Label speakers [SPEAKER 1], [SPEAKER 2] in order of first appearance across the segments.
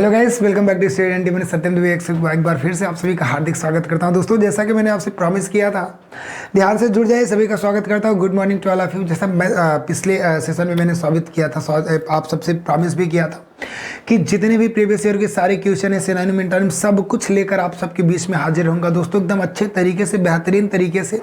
[SPEAKER 1] Hello guys, welcome back to student. मैंने सत्यम दुबे एक बार फिर से आप सभी का हार्दिक स्वागत करता हूं। दोस्तों, जैसा कि मैंने आपसे प्रॉमिस किया था, ध्यान से जुड़ जाए, सभी का स्वागत करता हूं। Good morning to all of you. जैसा पिछले सेशन में मैंने स्वागत किया था, आप सबसे प्रॉमिस भी किया था कि जितने भी प्रीवियस ईयर के सारे क्वेश्चन है, सिनोनिम एंटोनिम सब कुछ लेकर आप सबके बीच में हाजिर होऊंगा दोस्तों, एकदम अच्छे तरीके से, बेहतरीन तरीके से।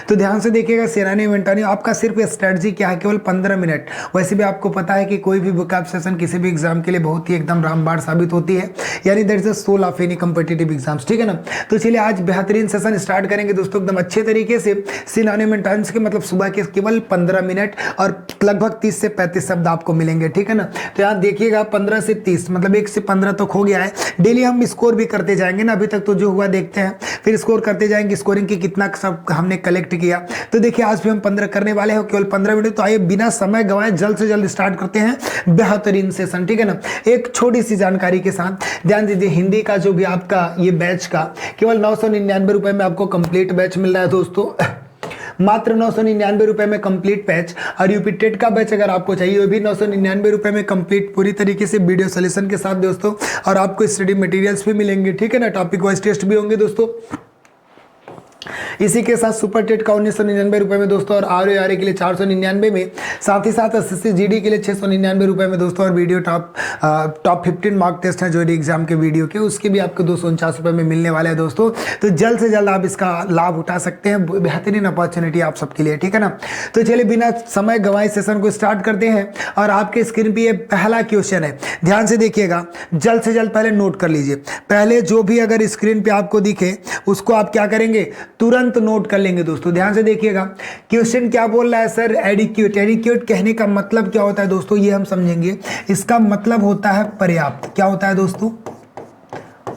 [SPEAKER 1] तो ध्यान से देखिएगा, सिनोनिम एंटोनिम आपका सिर्फ स्ट्रेटजी क्या है, केवल 15 मिनट। वैसे भी आपको पता है कि कोई भी बुक सेशन किसी भी एग्जाम के लिए बहुत ही एकदम रामबाण साबित होती है, यानी that is the soul of any competitive exams. ठीक है ना। तो चलिए आज बेहतरीन सेशन स्टार्ट करेंगे दोस्तों, एकदम अच्छे तरीके से। सिनोनिम एंटोनिम्स के मतलब सुबह के केवल 15 मिनट और लगभग 30 से 35 शब्द आपको मिलेंगे। ठीक है ना। तो यहाँ देखिएगा 15 से 30 मतलब 1 से 15 तक हो गया है। डेली हम स्कोर भी करते जाएंगे ना, अभी तक तो जो हुआ देखते हैं, फिर स्कोर करते जाएंगे, स्कोरिंग की कितना सब हमने कलेक्ट किया। तो देखिए आज भी हम 15 करने वाले हैं, केवल 15 मिनट। तो आइए बिना समय गंवाए जल्द से जल्द स्टार्ट करते हैं बेहतरीन सेशन। ठीक है ना। एक छोटी सी जानकारी के साथ ध्यान दीजिए, हिंदी का जो भी आपका ये बैच का केवल 999 रुपए में आपको कंप्लीट बैच मिल रहा है दोस्तों, मात्र 999 रुपए में कंप्लीट बैच। और यूपी टेट का बैच अगर आपको चाहिए, वो भी 999 रुपए में कंप्लीट पूरी तरीके से वीडियो सोल्यूशन के साथ दोस्तों, और आपको स्टडी मटेरियल्स भी मिलेंगे। ठीक है ना। टॉपिक वाइज टेस्ट भी होंगे दोस्तों। इसी के साथ सुपर टेट का 1999 रुपए में दोस्तों, और आर के लिए 499 में, साथ ही साथ एसएससी जीडी के लिए 699 रुपए में दोस्तों, और वीडियो टॉप 15 मार्क टेस्ट है जो एग्जाम के वीडियो के, उसके भी आपको 249 रुपए में मिलने वाले हैं दोस्तों। तो जल्द से जल्द आप इसका लाभ उठा सकते हैं, बेहतरीन अपॉर्चुनिटी आप सबके लिए। ठीक है ना। तो चलिए बिना समय गंवाए सेशन को स्टार्ट करते हैं। और आपके स्क्रीन पे ये पहला क्वेश्चन है, ध्यान से देखिएगा, जल्द से जल्द पहले नोट कर लीजिए। पहले जो भी अगर स्क्रीन पे आपको दिखे उसको आप क्या करेंगे, तुरंत नोट कर लेंगे दोस्तों। ध्यान से देखिएगा, क्वेश्चन क्या बोल रहा है सर, एडिक्यूट। एडिक्यूट कहने का मतलब क्या होता है दोस्तों, ये हम समझेंगे। इसका मतलब होता है पर्याप्त। क्या होता है दोस्तों,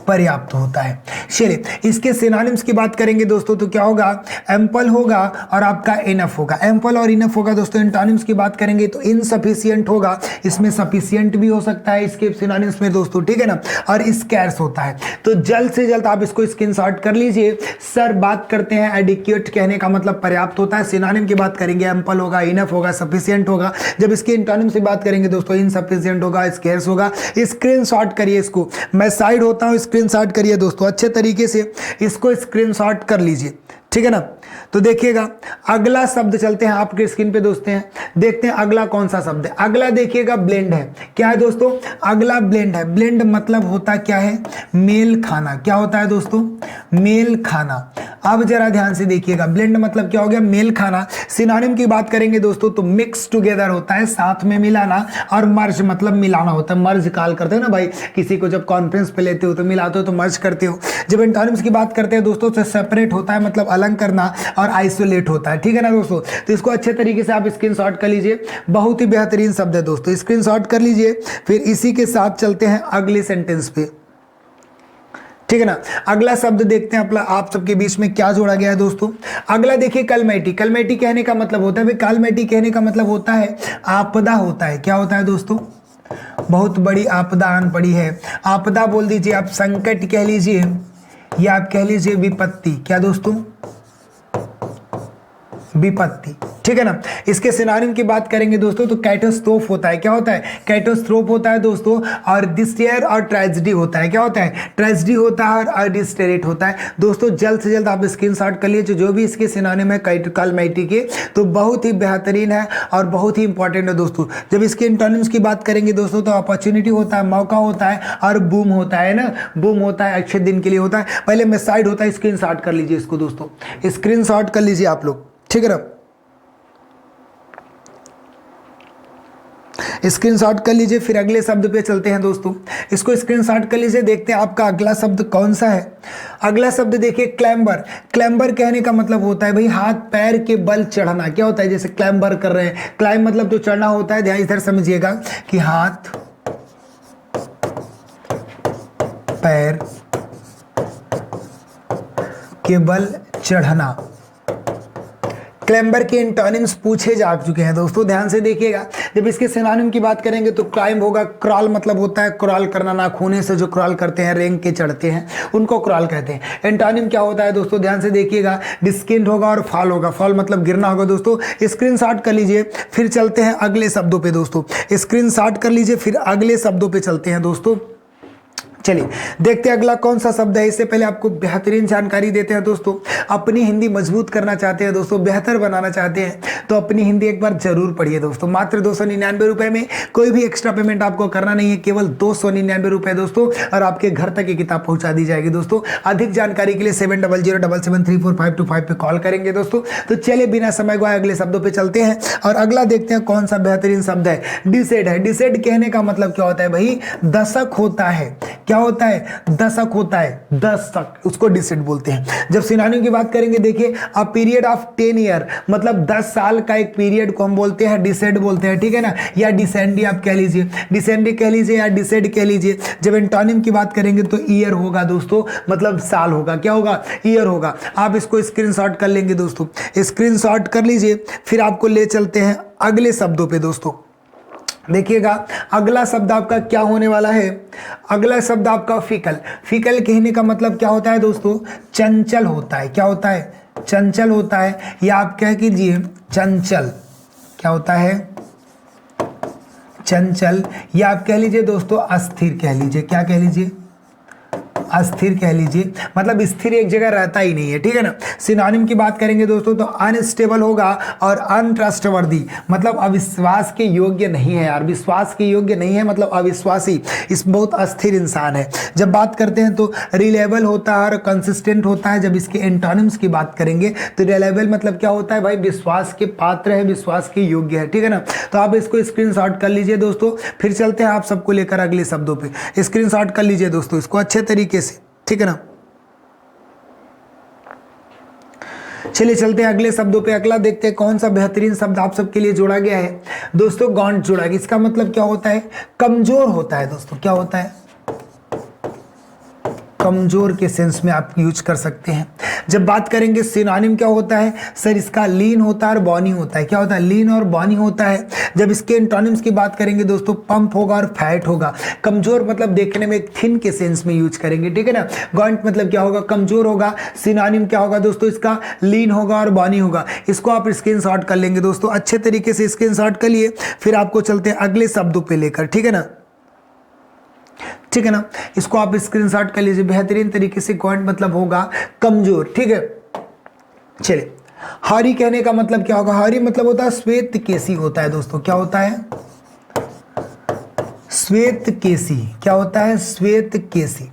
[SPEAKER 1] पर्याप्त होता है। चलिए इसके सिनोनिम्स की बात करेंगे दोस्तों, तो क्या होगा, एम्पल होगा और आपका इनफ होगा। एम्पल और इनफ होगा दोस्तों। एंटोनिम्स की बात करेंगे तो इनसफिशिएंट होगा, इसमें सफिशिएंट भी हो सकता है इसके सिनोनिम्स में दोस्तों। ठीक है ना। और स्कैर्स होता है। तो जल्द से जल्द आप इसको स्क्रीनशॉट कर लीजिए। सर बात करते हैं एडिक्वेट कहने का मतलब पर्याप्त होता है, सिनोनिम की बात करेंगे एम्पल होगा, इनफ होगा, सफिशिएंट होगा। जब इसके एंटोनिम्स की बात करेंगे दोस्तों, इनसफिशिएंट होगा, स्कैर्स होगा। स्क्रीनशॉट करिए इसको, मैं साइड होता हूं, स्क्रीनशॉट करिए दोस्तों, अच्छे तरीके से इसको स्क्रीनशॉट कर लीजिए। ठीक है ना। तो देखिएगा अगला शब्द, चलते हैं आपके स्क्रीन पे दोस्तों, देखते हैं अगला कौन सा शब्द है। अगला देखिएगा ब्लेंड है। क्या है दोस्तों, अगला ब्लेंड है। ब्लेंड मतलब होता क्या है, मेल खाना। क्या होता है दोस्तों, मेल खाना। अब जरा ध्यान से देखिएगा, ब्लेंड मतलब क्या हो गया, मेल खाना। सिनोनिम की बात करेंगे दोस्तों तो मिक्स टुगेदर होता है, साथ में मिलाना। और मर्ज मतलब मिलाना होता है। मर्ज कॉल करते हो ना भाई, किसी को जब कॉन्फ्रेंस पे लेते हो तो मिलाते हो तो मर्ज करते हो। जब एंटोनिम्स की बात करते हैं दोस्तों तो सेपरेट होता है, मतलब अलग करना, और आइसोलेट होता है। ठीक है ना दोस्तों। तो इसको अच्छे तरीके से आप स्क्रीनशॉट कर लीजिए, बहुत ही बेहतरीन शब्द है दोस्तों, स्क्रीनशॉट कर लीजिए। फिर इसी के साथ चलते हैं अगले सेंटेंस पे। ठीक है ना। अगला शब्द देखते हैं अपना आप सबके बीच में क्या जोड़ा गया है दोस्तों। अगला देखिए कलमेटी। कलमेटी कहने का मतलब होता है, भाई कलमेटी कहने का मतलब होता है आपदा होता है। क्या होता है दोस्तों, बहुत बड़ी आपदा आन पड़ी है। आपदा बोल दीजिए आप, संकट कह लीजिए, या आप कह लीजिए विपत्ति। क्या दोस्तों, विपत्ति। ठीक है ना। इसके सिनोनिम की बात करेंगे दोस्तों तो कैटास्ट्रोफ होता है। क्या होता है, कैटास्ट्रोफ होता है दोस्तों। और डिस्टेयर और ट्रेजेडी होता है। क्या होता है, ट्रेजेडी होता है और डिस्टेरेट होता है दोस्तों। जल्द से जल्द आप स्क्रीनशॉट कर लिए जो भी इसके सिनोनिम है कलमेटी के, तो बहुत ही बेहतरीन है और बहुत ही इंपॉर्टेंट है दोस्तों। जब इसके एंटोनिम्स की बात करेंगे दोस्तों तो अपॉर्चुनिटी होता है, मौका होता है, और बूम होता है ना, बूम होता है, अच्छे दिन के लिए होता है। पहले मैं साइड होता है, स्क्रीनशॉट कर लीजिए इसको दोस्तों, स्क्रीनशॉट कर लीजिए आप लोग। ठीक है ना। स्क्रीनशॉट कर लीजिए, फिर अगले शब्द पे चलते हैं दोस्तों। इसको स्क्रीनशॉट कर लीजिए, देखते हैं आपका अगला शब्द कौन सा है। अगला शब्द देखिए क्लैम्बर। क्लैम्बर कहने का मतलब होता है भाई हाथ पैर के बल चढ़ना। क्या होता है, जैसे क्लैम्बर कर रहे हैं, क्लाइम मतलब जो चढ़ना होता है। ध्यान इधर समझिएगा कि हाथ पैर के बल चढ़ना। क्लैम्बर के एंटोनिम्स पूछे जा चुके हैं दोस्तों, ध्यान से देखिएगा। जब इसके सिनोनिम की बात करेंगे तो क्लाइंब होगा। क्रॉल मतलब होता है क्रॉल करना, नाखूने से जो क्रॉल करते हैं, रेंग के चढ़ते हैं, उनको क्रॉल कहते हैं। एंटोनिम क्या होता है दोस्तों, ध्यान से देखिएगा, डिस्किंड होगा और फॉल होगा। फॉल मतलब गिरना होगा दोस्तों। स्क्रीनशॉट कर लीजिए, फिर चलते हैं अगले शब्दों पे दोस्तों। स्क्रीनशॉट कर लीजिए, फिर अगले शब्दों पे चलते हैं दोस्तों। चलिए देखते हैं अगला कौन सा शब्द है। इससे पहले आपको बेहतरीन जानकारी देते हैं दोस्तों। अपनी हिंदी मजबूत करना चाहते हैं दोस्तों, बेहतर बनाना चाहते हैं तो अपनी हिंदी एक बार जरूर पढ़िए दोस्तों। मात्र 299 रुपए में, कोई भी एक्स्ट्रा पेमेंट आपको करना नहीं है, केवल 299 रुपए दोस्तों, और आपके घर तक ये किताब पहुंचा दी जाएगी दोस्तों। अधिक जानकारी के लिए 7007734525 पे कॉल करेंगे दोस्तों। तो चलिए बिना समय गवाए अगले शब्दों पे चलते हैं और अगला देखते हैं कौन सा बेहतरीन शब्द है। डिसेड है। डिसेड कहने का मतलब क्या होता है भाई? दशक होता है। क्या होता है? दशक होता है, दशक, उसको डिसेड बोलते हैं। जब सिनोनिम की बात करेंगे, देखिए अ पीरियड ऑफ 10 ईयर, मतलब 10 साल का एक पीरियड को हम बोलते हैं डिसेड बोलते हैं, ठीक है ना, या डिसेंडी आप कह लीजिए, डिसेंडी कह लीजिए या डिसेड कह लीजिए। जब एंटोनिम की बात करेंगे तो ईयर होगा दोस्तों, मतलब साल होगा। क्या होगा? ईयर होगा। आप इसको स्क्रीनशॉट कर लेंगे दोस्तों, स्क्रीनशॉट कर लीजिए। फिर आपको ले चलते हैं अगले शब्दों पे दोस्तों। देखिएगा अगला शब्द आपका क्या होने वाला है। अगला शब्द आपका फिकल। फिकल कहने का मतलब क्या होता है दोस्तों? चंचल होता है। क्या होता है? चंचल होता है, या आप क्या कीजिए चंचल। क्या होता है? चंचल, या आप कह लीजिए दोस्तों अस्थिर कह लीजिए। क्या कह लीजिए? अस्थिर कह लीजिए, मतलब स्थिर एक जगह रहता ही नहीं है, ठीक है ना। सिनोनिम की बात करेंगे दोस्तों तो अनस्टेबल होगा और अनट्रस्टवर्दी, मतलब अविश्वास के योग्य नहीं है यार, विश्वास के योग्य नहीं है, मतलब अविश्वासी, इस बहुत अस्थिर इंसान है। जब बात करते हैं तो रिलायबल होता है और कंसिस्टेंट होता है। जब इसके एंटोनिम्स की बात करेंगे तो रिलायबल मतलब क्या होता है भाई? विश्वास के पात्र है, विश्वास के योग्य है, ठीक है ना। तो आप इसको स्क्रीनशॉट कर लीजिए दोस्तों। फिर चलते हैं आप सबको लेकर अगले शब्दों पे। स्क्रीनशॉट कर लीजिए दोस्तों इसको अच्छे तरीके से, ठीक है ना। चलिए चलते हैं अगले शब्दों पे। अगला देखते हैं कौन सा बेहतरीन शब्द आप सबके लिए जोड़ा गया है दोस्तों। गॉन्ट जोड़ा गया। इसका मतलब क्या होता है? कमजोर होता है दोस्तों। क्या होता है? कमजोर के सेंस में आप यूज कर सकते हैं। जब बात करेंगे सिनोनिम क्या होता है सर? इसका लीन होता है और बॉनी होता है। क्या होता है? लीन और बॉनी होता है। जब इसके एंटोनिम्स की बात करेंगे दोस्तों, पंप होगा और फैट होगा। कमजोर मतलब देखने में थिन के सेंस में यूज करेंगे, ठीक है ना। गॉन्ट मतलब क्या होगा? कमजोर होगा। सिनोनिम क्या होगा दोस्तों? इसका लीन होगा और बॉनी होगा। इसको आप स्क्रीनशॉट कर लेंगे दोस्तों, अच्छे तरीके से स्क्रीनशॉट कर लिए। फिर आपको चलते हैं अगले शब्दों पे लेकर, ठीक है ना, ठीक है ना। इसको आप स्क्रीनशॉट कर लीजिए बेहतरीन तरीके से। गॉन्ट मतलब होगा कमजोर, ठीक है। चलिए हारी कहने का मतलब क्या होगा? हारी मतलब होता है श्वेत केसी होता है दोस्तों। क्या होता है? श्वेत केसी। क्या होता है? श्वेत केसी।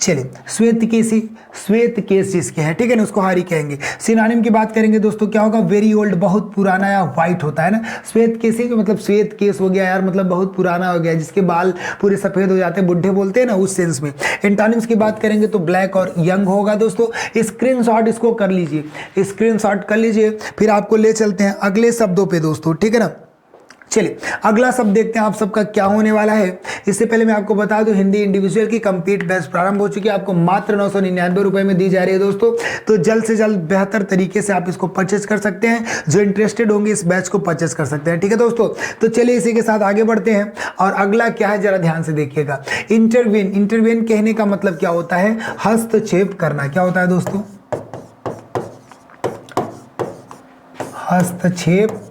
[SPEAKER 1] चलिए श्वेत केसी, श्वेत केस जिसके है, ठीक है ना, उसको हारी कहेंगे। सिनोनिम की बात करेंगे दोस्तों क्या होगा? वेरी ओल्ड, बहुत पुराना या व्हाइट होता है ना। श्वेत केसी का मतलब श्वेत केस हो गया यार, मतलब बहुत पुराना हो गया, जिसके बाल पूरे सफेद हो जाते हैं, बुढ़े बोलते हैं ना, उस सेंस में। एंटोनिम्स की बात करेंगे तो ब्लैक और यंग होगा दोस्तों। स्क्रीनशॉट इसको कर लीजिए, स्क्रीनशॉट कर लीजिए। फिर आपको ले चलते हैं अगले शब्दों पे दोस्तों, ठीक है ना। चलिए अगला शब्द देखते हैं आप सबका क्या होने वाला है। इससे पहले मैं आपको बता दूं हिंदी इंडिविजुअल की कंप्लीट बैच प्रारंभ हो चुकी है, आपको मात्र 999 रुपए में दी जा रही है दोस्तों। तो जल्द से जल्द बेहतर तरीके से आप इसको परचेज कर सकते हैं। जो इंटरेस्टेड होंगे इस बैच को परचेज कर सकते हैं, ठीक है दोस्तों। तो चलिए इसी के साथ आगे बढ़ते हैं। और अगला क्या है जरा ध्यान से देखिएगा। इंटरवेन। इंटरवेन कहने का मतलब क्या होता है? हस्तक्षेप करना। क्या होता है दोस्तों? हस्तक्षेप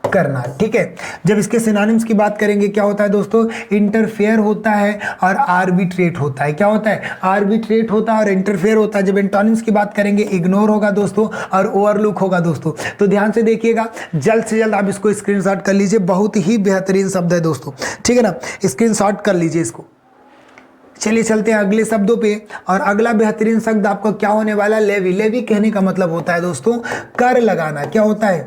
[SPEAKER 1] करना, ठीक है। जब इसके सिनोनिम्स की बात करेंगे क्या होता है दोस्तों? इंटरफेयर होता है और आर्बिट्रेट होता है। क्या होता है? आर्बिट्रेट होता है और इंटरफेयर होता है। जब एंटोनिम्स की बात करेंगे इग्नोर होगा दोस्तों और ओवरलुक होगा दोस्तों। तो ध्यान से देखिएगा, जल्द से जल्द आप इसको स्क्रीनशॉट कर लीजिए। बहुत ही बेहतरीन शब्द है दोस्तों, ठीक है ना, स्क्रीनशॉट कर लीजिए इसको। चलिए चलते हैं अगले शब्दों पे। और अगला बेहतरीन शब्द आपका क्या होने वाला? लेवी। लेवी कहने का मतलब होता है दोस्तों कर लगाना। क्या होता है?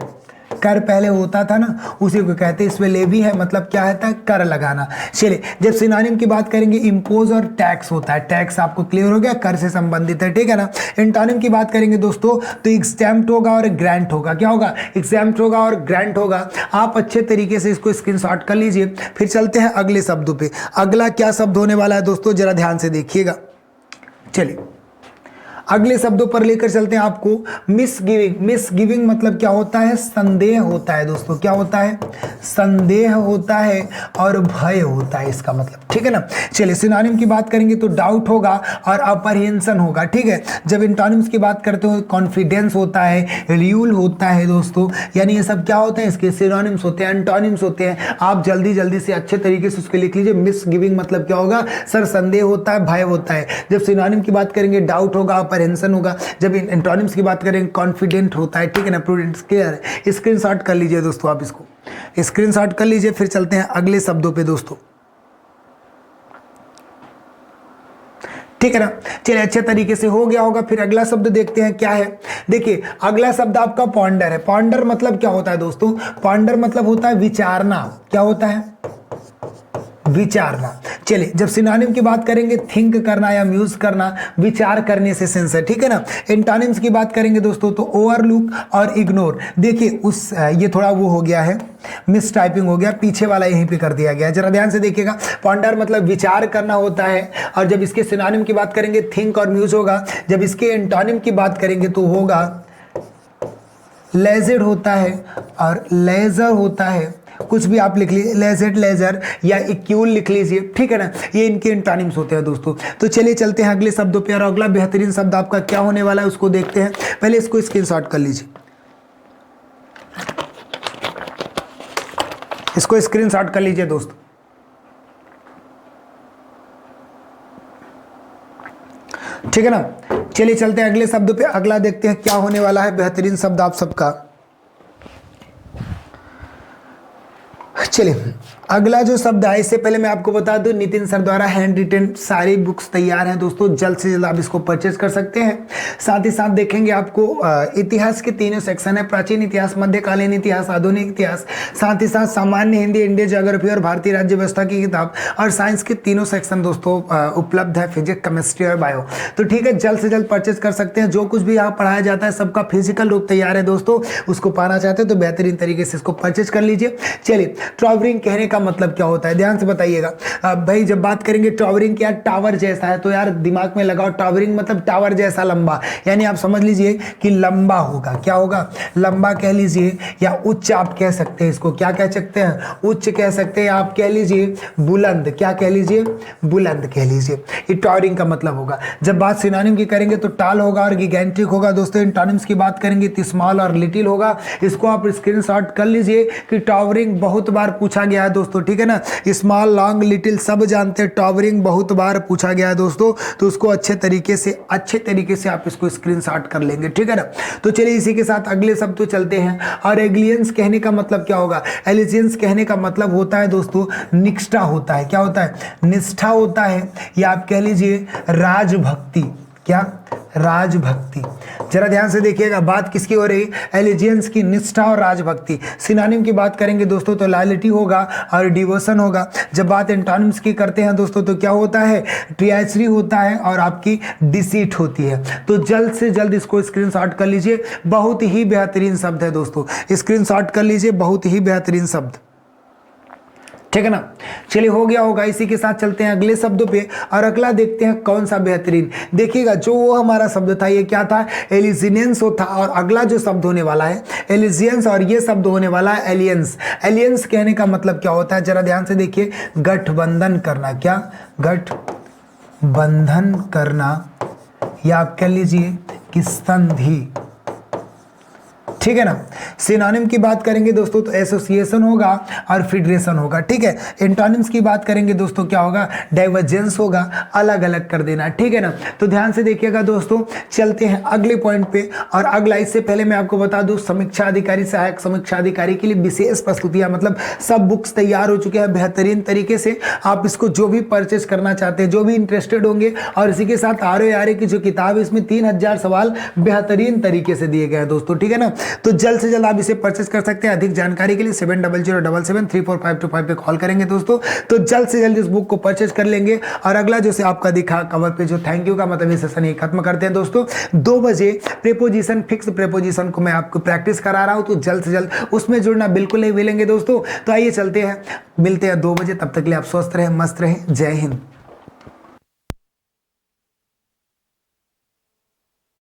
[SPEAKER 1] कर पहले होता था ना, उसी को कहते हैं, इसमें लेवी है मतलब क्या होता है? कर लगाना। चलिए जब सिनोनिम की बात करेंगे इम्पोज और टैक्स होता है। टैक्स आपको क्लियर हो गया, कर से संबंधित है, ठीक है ना। एंटोनिम की बात करेंगे दोस्तों तो एग्जैम्प्ट होगा और ग्रांट होगा। क्या होगा? एग्जैम्प्ट होगा और ग्रांट होगा। आप अच्छे तरीके से इसको स्क्रीनशॉट कर लीजिए। फिर चलते हैं अगले शब्दों पे। अगला क्या शब्द होने वाला है दोस्तों, जरा ध्यान से देखिएगा। चलिए अगले शब्दों पर लेकर चलते हैं आपको। मिसगिविंग, मिसगिविंग मतलब क्या होता है? संदेह होता है दोस्तों। क्या होता है? संदेह होता है और भय होता है इसका मतलब, ठीक है ना। चलिए सिनोनिम की बात करेंगे तो डाउट होगा और अप्रहेंशन होगा, ठीक है। जब एंटोनिम्स की बात करते हो कॉन्फिडेंस होता है, रियूल होता है दोस्तों, यानी ये सब क्या होते हैं? इसके सिनोनिम्स होते हैं, एंटोनिम्स होते हैं। आप जल्दी जल्दी से अच्छे तरीके से उसको लिख लीजिए। मिसगिविंग मतलब क्या होगा? सर संदेह होता है, भय होता है। जब सिनोनिम की बात करेंगे डाउट होगा, अप्रहेंशन होगा। जब एंटोनिम्स की बात करेंगे कॉन्फिडेंट होता है, ठीक है ना। प्रूडेंट, क्लियर है। स्क्रीनशॉट कर लीजिए दोस्तों, आप इसको स्क्रीनशॉट कर लीजिए। फिर चलते हैं अगले शब्दों पे दोस्तों, ठीक है ना। चलिए अच्छे तरीके से हो गया होगा। फिर अगला शब्द देखते हैं क्या है। देखिए अगला शब्द आपका पॉन्डर है। पॉन्डर मतलब क्या होता है दोस्तों? पॉन्डर मतलब होता है विचारना। क्या होता है? विचारना। चलिए जब सिनोनिम की बात करेंगे थिंक करना या म्यूज करना, विचार करने से सेंस है, ठीक है ना। एंटोनिम्स की बात करेंगे दोस्तों तो ओवरलुक और इग्नोर। देखिए उस ये थोड़ा वो हो गया है, मिस टाइपिंग हो गया, पीछे वाला यहीं पे कर दिया गया है, जरा ध्यान से देखिएगा। पॉन्डर मतलब विचार करना होता है, और जब इसके सिनोनिम की बात करेंगे थिंक और म्यूज होगा। जब इसके एंटोनिम की बात करेंगे तो होगा लेजर्ड होता है और लेजर होता है। कुछ भी आप लिख लीजिए, लेजेड, लेजर या इक्यूल लिख लीजिए, ठीक है ना। ये इनके एंटोनिम्स होते हैं दोस्तों। तो चलिए चलते हैं अगले शब्दों पे, और अगला बेहतरीन शब्द आपका क्या होने वाला है उसको देखते हैं। पहले इसको स्क्रीनशॉट कर लीजिए, इसको स्क्रीनशॉट कर लीजिए दोस्तों। ठीक है ना। चलिए चलते हैं अगले शब्दों पे, अगला देखते हैं क्या होने वाला है बेहतरीन शब्द आप सबका। चलिए अगला जो शब्द है, इससे पहले मैं आपको बता दूं नितिन सर द्वारा हैंड रिटन सारी बुक्स तैयार हैं दोस्तों, जल्द से जल्द आप इसको परचेज कर सकते हैं। साथ ही साथ देखेंगे आपको इतिहास के तीनों सेक्शन है, प्राचीन इतिहास, मध्यकालीन इतिहास, आधुनिक इतिहास, साथ ही साथ सामान्य हिंदी, इंडियन ज्योग्राफी और भारतीय राज्य व्यवस्था की किताब, और साइंस के तीनों सेक्शन दोस्तों उपलब्ध है, फिजिक्स, केमिस्ट्री और बायो। तो ठीक है, जल्द से जल्द परचेज कर सकते हैं। जो कुछ भी यहाँ पढ़ाया जाता है सबका फिजिकल रूप तैयार है दोस्तों, उसको पाना चाहते हैं तो बेहतरीन तरीके से इसको परचेज कर लीजिए। चलिए टॉवरिंग कहने का मतलब क्या होता है, ध्यान से बताइएगा भाई। जब बात करेंगे टॉवरिंग क्या, टावर जैसा है, तो यार दिमाग में लगाओ टॉवरिंग मतलब टावर जैसा लंबा, यानी आप समझ लीजिए कि लंबा होगा। क्या होगा? लंबा कह लीजिए, या उच्च आप कह सकते हैं इसको। क्या कह सकते हैं? उच्च कह सकते हैं। आप कह लीजिए बुलंद। क्या कह लीजिए? बुलंद कह लीजिए। ये टॉवरिंग का मतलब होगा। जब बात सिनोनिम की करेंगे तो टाल होगा और गिगेंटिक होगा दोस्तों। एंटोनिम्स की बात करेंगे तो स्मॉल और लिटिल होगा। इसको आप स्क्रीनशॉट कर लीजिए कि टॉवरिंग बहुत बार पूछा गया है दोस्तों, ठीक है ना। स्मॉल, लॉन्ग, लिटिल सब जानते हैं, टॉवरिंग बहुत बार पूछा गया है दोस्तों, तो उसको अच्छे तरीके से आप इसको स्क्रीनशॉट कर लेंगे, ठीक है ना। तो चलिए इसी के साथ अगले शब्द तो चलते हैं। और एलिजियंस कहने का मतलब क्या होगा? एलिजियंस कहने का मतलब होता है दोस्तों निष्ठा होता है। क्या होता है? निष्ठा होता है, या आप कह लीजिए राजभक्ति। क्या? राजभक्ति। जरा ध्यान से देखिएगा, बात किसकी हो रही? एलिजियंस की, निष्ठा और राजभक्ति। सिनोनिम की बात करेंगे दोस्तों तो लॉयल्टी होगा और डिवोशन होगा। जब बात एंटोनिम्स की करते हैं दोस्तों तो क्या होता है? ट्रिएचरी होता है और आपकी डिसीट होती है। तो जल्द से जल्द इसको स्क्रीनशॉट कर लीजिए, बहुत ही बेहतरीन शब्द है दोस्तों, स्क्रीनशॉट कर लीजिए, बहुत ही बेहतरीन शब्द, ठीक है ना। चलिए हो गया होगा। इसी के साथ चलते हैं अगले शब्दों पे, और अगला देखते हैं कौन सा बेहतरीन। देखिएगा जो वो हमारा शब्द था ये क्या था? एलिजिनेंस होता, और अगला जो शब्द होने वाला है एलिजियंस, और ये शब्द होने वाला है एलियंस। एलियंस कहने का मतलब क्या होता है? जरा ध्यान से देखिए, गठबंधन करना। क्या? गठबंधन करना, या आप कह लीजिए कि संधि, ठीक है ना। सिनोनिम की बात करेंगे दोस्तों तो एसोसिएशन होगा और फेडरेशन होगा, ठीक है। एंटोनिम्स की बात करेंगे दोस्तों क्या होगा? डाइवर्जेंस होगा, अलग अलग कर देना, ठीक है ना। तो ध्यान से देखिएगा दोस्तों, चलते हैं अगले पॉइंट पे। और अगला, इससे पहले मैं आपको बता दूं समीक्षा अधिकारी, सहायक समीक्षा अधिकारी के लिए विशेष प्रस्तुतियां, मतलब सब बुक्स तैयार हो चुके हैं बेहतरीन तरीके से। आप इसको जो भी परचेज करना चाहते हैं, जो भी इंटरेस्टेड होंगे, और इसी के साथ ROA की जो किताब है इसमें 3000 सवाल बेहतरीन तरीके से दिए गए हैं दोस्तों, ठीक है ना। तो जल्द से जल्द आप इसे परचेस कर सकते हैं। अधिक जानकारी के लिए 7007734525 पे कॉल करेंगे दोस्तों, तो जल्द से जल्द इस बुक को परचेस कर लेंगे। और अगला जो से आपका दिखा कवर पे जो थैंक यू का मतलब ये सेशन ही खत्म करते हैं दोस्तों। 2 बजे प्रेपोजिशन, फिक्स प्रेपोजिशन को मैं आपको प्रैक्टिस करा रहा हूं, तो जल्द से जल्द उसमें जुड़ना बिल्कुल नहीं भूलेंगे दोस्तों। तो आइए चलते हैं, मिलते हैं 2 बजे। तब तक के लिए आप स्वस्थ रहें, मस्त रहें। जय हिंद।